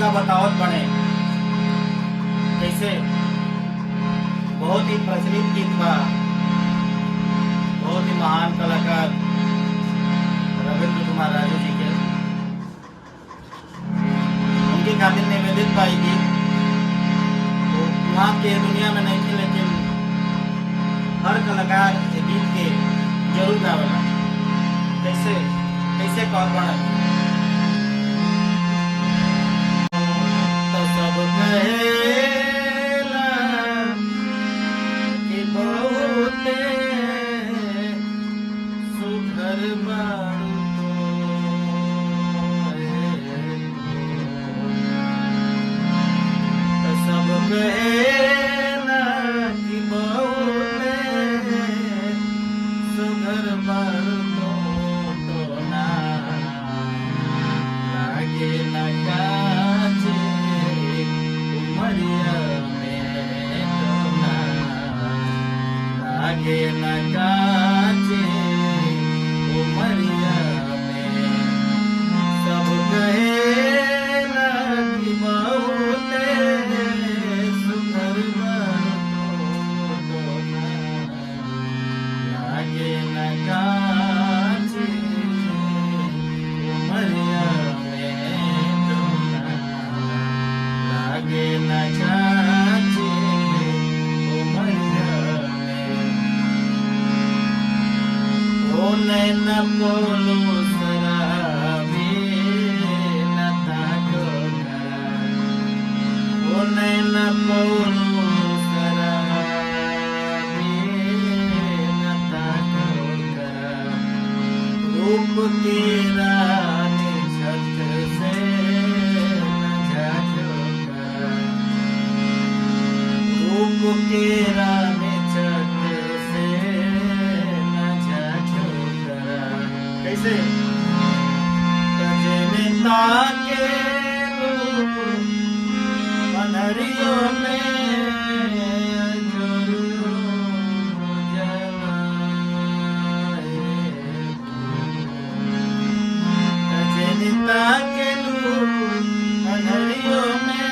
का बतावत बने। जैसे बहुत ही प्रचलित गीत बा, बहुत ही महान कलाकार रविंद्र कुमार राजू जी के, उनके खातिर निवेदित पाई गीत तो वहाँ के दुनिया में नहीं थी, लेकिन हर कलाकार गीत के जरूर गावेला। कैसे कैसे कौन बना तो सब कहेला कि बहुते सुघर बारू तो सब कहेला कि बहुते सुघर बारू के न काचे उमरिया में। सब कहेला कि बहुते सुघर बारू लागे न काचे उमरिया में, लागे न काचे नैन बोलो शराबी न ताको करा, ओ नैन बोलो शराबी न ताको करा। रूप की रानी छत से न झाँको करा, रूप की रानी छत से कैसे तजनिता के रूप मनरियों में तजनिता के रूप मनरियों में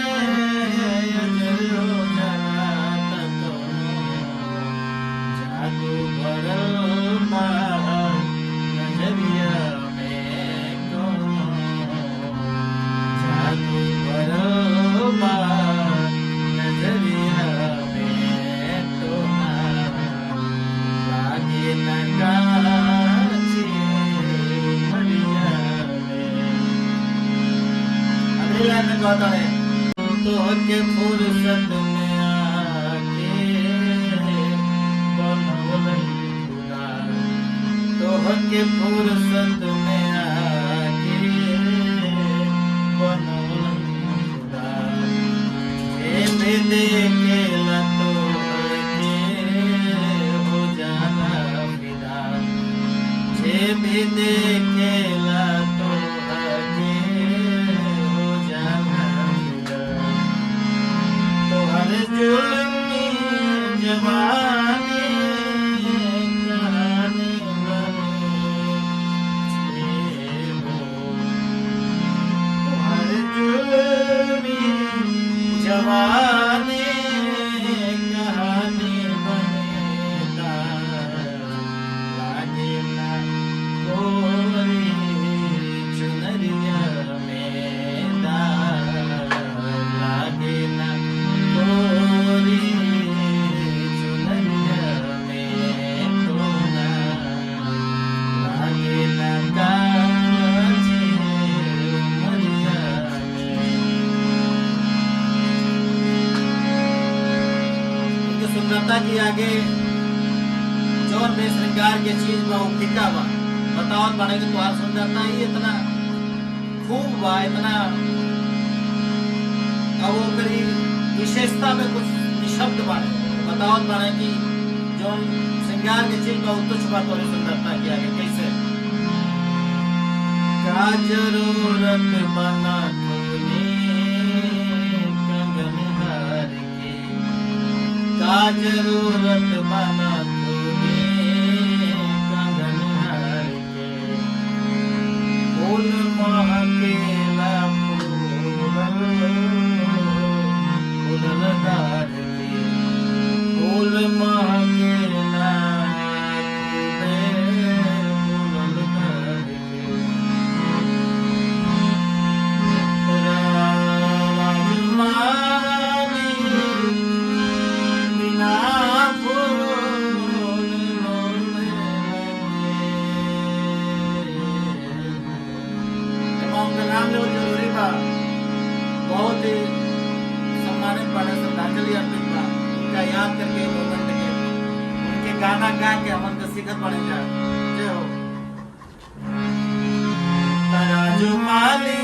जादू भरमा तो के फुर्सत में आके बनौलन खुदा, तो के फुर्सत में आके बनौलन खुदा। ए बेदे के लतो के हो जाना फिदा, जे बेदे के लतो जुल्मी जवानी कहानी बने हो, तुम्हारे जुल्मी जवानी कहानी बने लागे ना कोई चुनरिया में लागे ना सुंदरता की आगे जौन में श्रृंगार के चीज बा फीका बा, बतावत बने कि तुम्हार सुंदरता ही इतना खूब बा, इतना अब ओकरी विशेषता में कुछ निशब्द बारे बतावत बने कि जौन श्रृंगार के चीज बा तुच्छ बा तोरी सुंदरता की आगे। कैसे का जरूरत बना तूने कंगन हार के, का जरूरत बना तूने कंगन हार के। फूल महकेला फूल श्रद्धांजलि सम्मानित बने, श्रद्धांजलि अर्पित बा उनका याद करके मोमेंट के उनके गाना गा के हमन के सीखत बने जा। जय हो। तराजू माली